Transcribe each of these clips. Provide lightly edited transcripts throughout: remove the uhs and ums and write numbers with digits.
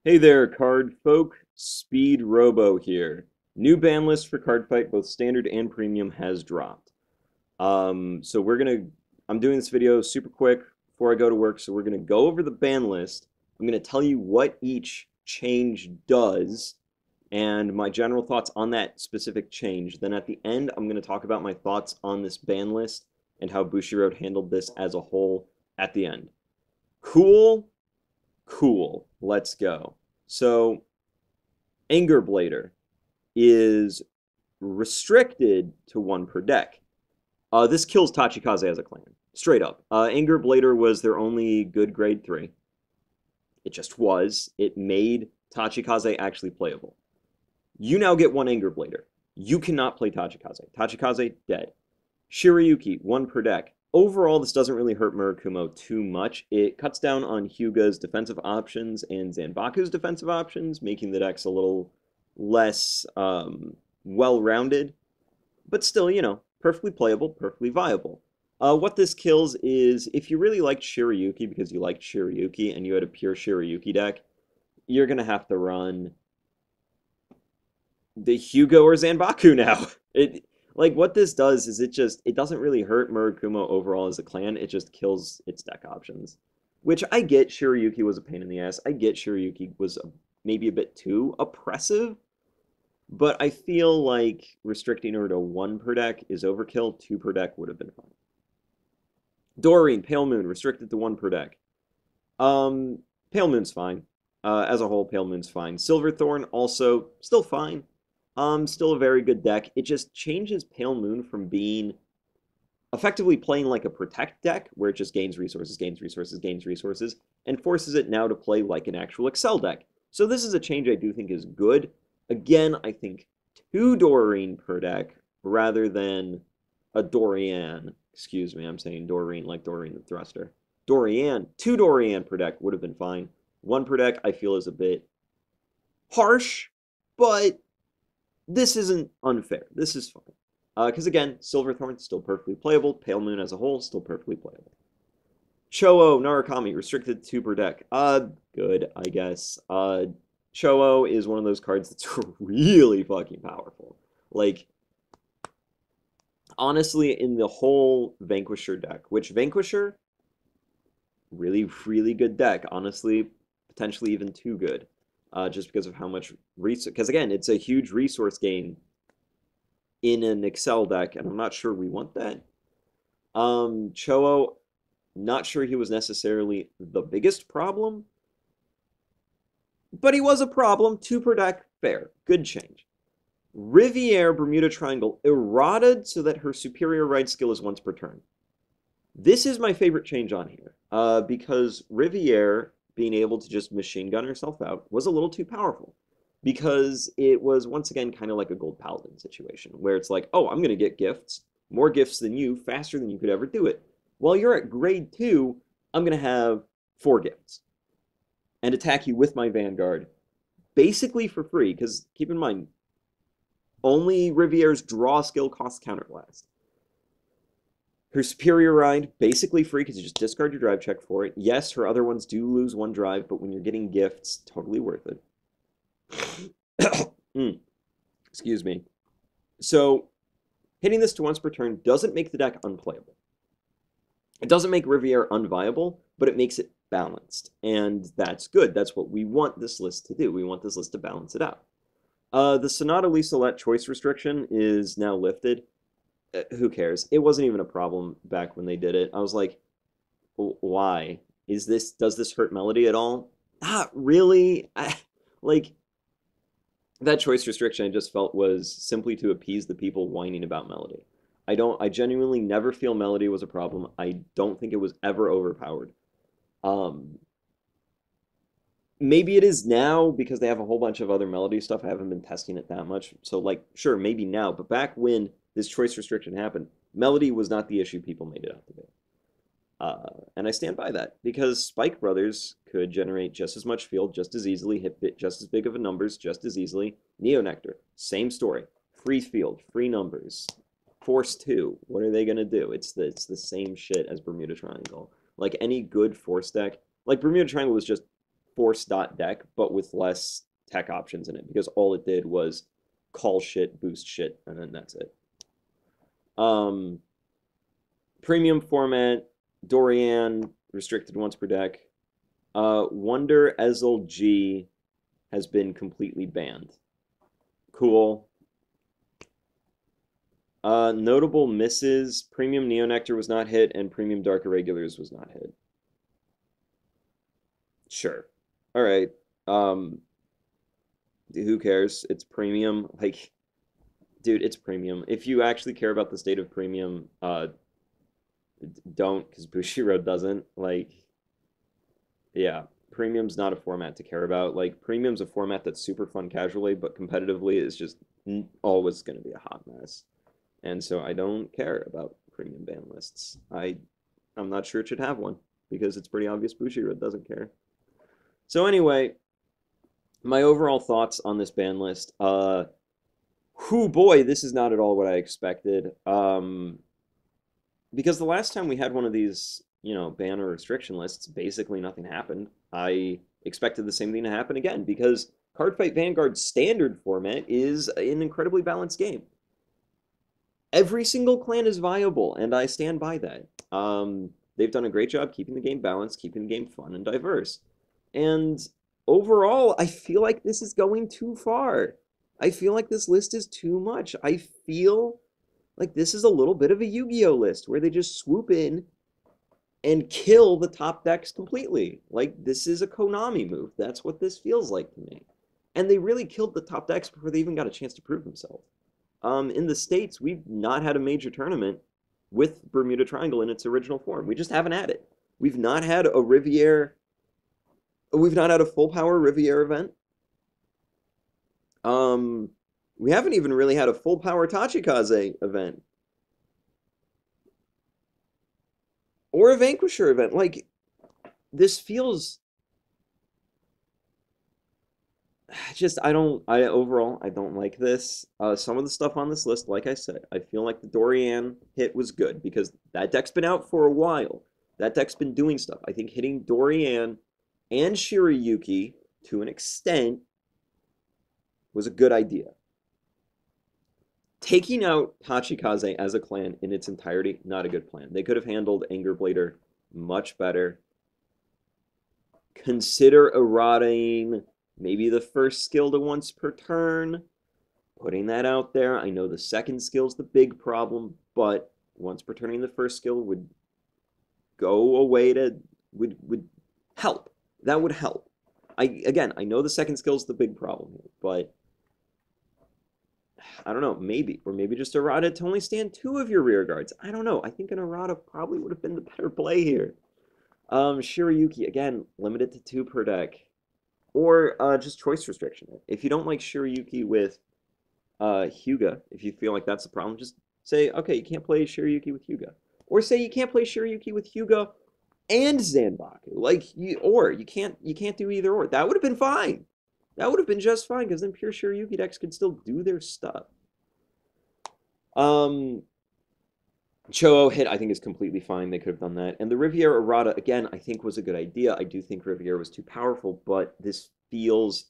Hey there, card folk. Speed Robo here. New ban list for card fight, both standard and premium, has dropped. So I'm doing this video super quick before I go to work. So we're gonna go over the ban list. I'm gonna tell you what each change does and my general thoughts on that specific change. Then at the end, I'm gonna talk about my thoughts on this ban list and how Bushiroad handled this as a whole at the end. Cool, cool. Let's go. So Anger Blader is restricted to one per deck. This kills Tachikaze as a clan, straight up. Anger Blader was their only good grade 3. It just was. It made Tachikaze actually playable. You now get one Anger Blader. You cannot play Tachikaze. Tachikaze, dead. Shirayuki, one per deck. Overall, this doesn't really hurt Murakumo too much. It cuts down on Hyuga's defensive options and Zanbaku's defensive options, making the decks a little less well-rounded, but still, perfectly playable, perfectly viable. What this kills is, if you really liked Shirayuki because you liked Shirayuki and you had a pure Shirayuki deck, you're going to have to run the Hyuga or Zanbaku now. What this does is it doesn't really hurt Murakumo overall as a clan. It just kills its deck options, which I get. Shirayuki was a pain in the ass. I get Shirayuki was maybe a bit too oppressive, but I feel like restricting her to one per deck is overkill. Two per deck would have been fine. Doreen, Pale Moon, restricted to one per deck. Pale Moon's fine. As a whole, Pale Moon's fine. Silverthorn also still fine. Still a very good deck. It just changes Pale Moon from being effectively playing like a protect deck, where it just gains resources, gains resources, gains resources, and forces it now to play like an actual Excel deck. So this is a change I do think is good. Again, I think 2 Doreen per deck rather than a Dorian. Excuse me, I'm saying Doreen like Doreen the Thruster. Dorian, 2 Dorian per deck would have been fine. 1 per deck I feel is a bit harsh, but this isn't unfair. This is fine. Because again, Silverthorn's still perfectly playable. Pale Moon as a whole, still perfectly playable. Cho-Oh, Narukami, restricted to 2 per deck. Good, I guess. Cho-Oh is one of those cards that's really fucking powerful. Like, honestly, in the whole Vanquisher deck, which Vanquisher, really, really good deck. Honestly, potentially even too good. Just because of how much resource. Because again, it's a huge resource gain in an Excel deck, and I'm not sure we want that. Cho-Oh, not sure he was necessarily the biggest problem, but he was a problem. 2 per deck, fair. Good change. Riviere, Bermuda Triangle, eroded so that her superior ride skill is once per turn. This is my favorite change on here, because Riviere being able to just machine gun herself out was a little too powerful. Because it was, once again, kind of like a Gold Paladin situation, where it's like, oh, I'm going to get gifts, more gifts than you, faster than you could ever do it. While you're at grade 2, I'm going to have 4 gifts and attack you with my Vanguard, basically for free, because keep in mind, only Riviere's draw skill costs Counterblast. Her superior ride, basically free because you just discard your drive check for it. Yes, her other ones do lose 1 drive, but when you're getting gifts, totally worth it. Excuse me. So, hitting this to once per turn doesn't make the deck unplayable. It doesn't make Riviere unviable, but it makes it balanced. And that's good. That's what we want this list to do. We want this list to balance it out. The Sonata Lisolette choice restriction is now lifted. Who cares? It wasn't even a problem back when they did it. I was like, why? Does this hurt Melody at all? Not really. Like, that choice restriction I just felt was simply to appease the people whining about Melody. I genuinely never feel Melody was a problem. I don't think it was ever overpowered. Um, Maybe it is now because they have a whole bunch of other Melody stuff. I haven't been testing it that much. So, like, sure, maybe now. But back when this choice restriction happened, Melody was not the issue people made it out to be. And I stand by that because Spike Brothers could generate just as much field just as easily, hit just as big of a numbers just as easily. Neo Nectar, same story. Free field, free numbers. Force 2, what are they going to do? It's the same shit as Bermuda Triangle. Like any good Force deck, like Bermuda Triangle was just force dot deck, but with less tech options in it because all it did was call shit, boost shit, and then that's it. Um, Premium format, Dorian, restricted once per deck. Wonder Ezel G has been completely banned. Cool. Notable misses, Premium Neonectar was not hit, and Premium Dark Irregulars was not hit. Sure. All right. Um, who cares? It's premium. Like, dude, it's premium. If you actually care about the state of premium, don't, because Bushiroad doesn't. Like, yeah, premium's not a format to care about. Like, premium's a format that's super fun casually, but competitively is just always going to be a hot mess. And so I don't care about premium ban lists. I'm not sure it should have one because it's pretty obvious Bushiroad doesn't care. So anyway, my overall thoughts on this ban list. Whoo boy, this is not at all what I expected. Because the last time we had one of these, ban or restriction lists, basically nothing happened. I expected the same thing to happen again because Cardfight Vanguard's standard format is an incredibly balanced game. Every single clan is viable, and I stand by that. They've done a great job keeping the game balanced, keeping the game fun and diverse. And overall, I feel like this is going too far. I feel like this list is too much. I feel like this is a little bit of a Yu-Gi-Oh list where they just swoop in and kill the top decks completely. Like, this is a Konami move. That's what this feels like to me. And they really killed the top decks before they even got a chance to prove themselves. In the States, we've not had a major tournament with Bermuda Triangle in its original form. We just haven't had it. We've not had a Riviere. We've not had a full power Riviere event. We haven't even really had a full power Tachikaze event. Or a Vanquisher event. Like, this feels overall, I don't like this. Some of the stuff on this list, like I said, I feel like the Dorian hit was good because that deck's been out for a while. That deck's been doing stuff. I think hitting Dorian and Shirayuki to an extent was a good idea. Taking out Tachikaze as a clan in its entirety, not a good plan. They could have handled Anger Blader much better. Consider errating maybe the first skill to once per turn. Putting that out there. I know the second skill's the big problem, but once per turning the first skill would go away would help. That would help. I know the second skill's the big problem here, but I don't know, maybe. Or maybe just errata to only stand 2 of your rear guards. I don't know. I think an errata probably would have been the better play here. Shirayuki, again, limited to 2 per deck. Or just choice restriction. If you don't like Shirayuki with Hyuga, if you feel like that's the problem, just say, okay, you can't play Shirayuki with Hyuga. Or say you can't play Shirayuki with Hyuga and Zanbaku. Like, you can't do either or. That would have been fine. That would have been just fine, because then pure Shirayuki decks could still do their stuff. Cho hit, I think, is completely fine. They could have done that. And the Riviera errata, again, I think was a good idea. I do think Riviera was too powerful, but this feels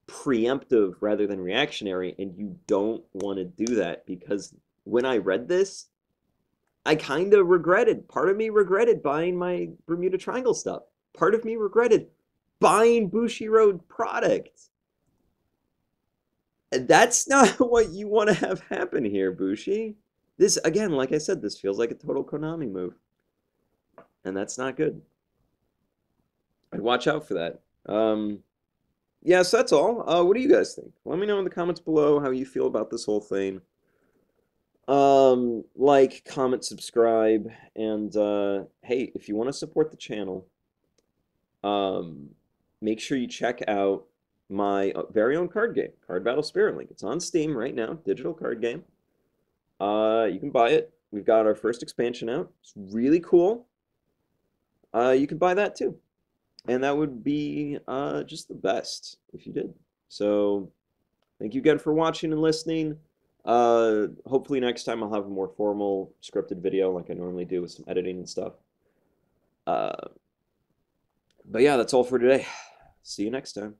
preemptive rather than reactionary, and you don't want to do that, because when I read this, I kind of regretted. Part of me regretted buying my Bermuda Triangle stuff. Part of me regretted buying Bushiroad product. And that's not what you want to have happen here, Bushi. This, again, like I said, this feels like a total Konami move. And that's not good. I'd watch out for that. Yeah, so that's all. What do you guys think? Let me know in the comments below how you feel about this whole thing. Like, comment, subscribe, and hey, if you want to support the channel, make sure you check out my very own card game, Card Battle Spirit Link. It's on Steam right now, digital card game. You can buy it. We've got our first expansion out. It's really cool. You can buy that too. And that would be just the best if you did. So thank you again for watching and listening. Hopefully next time I'll have a more formal scripted video like I normally do with some editing and stuff. But yeah, that's all for today. See you next time.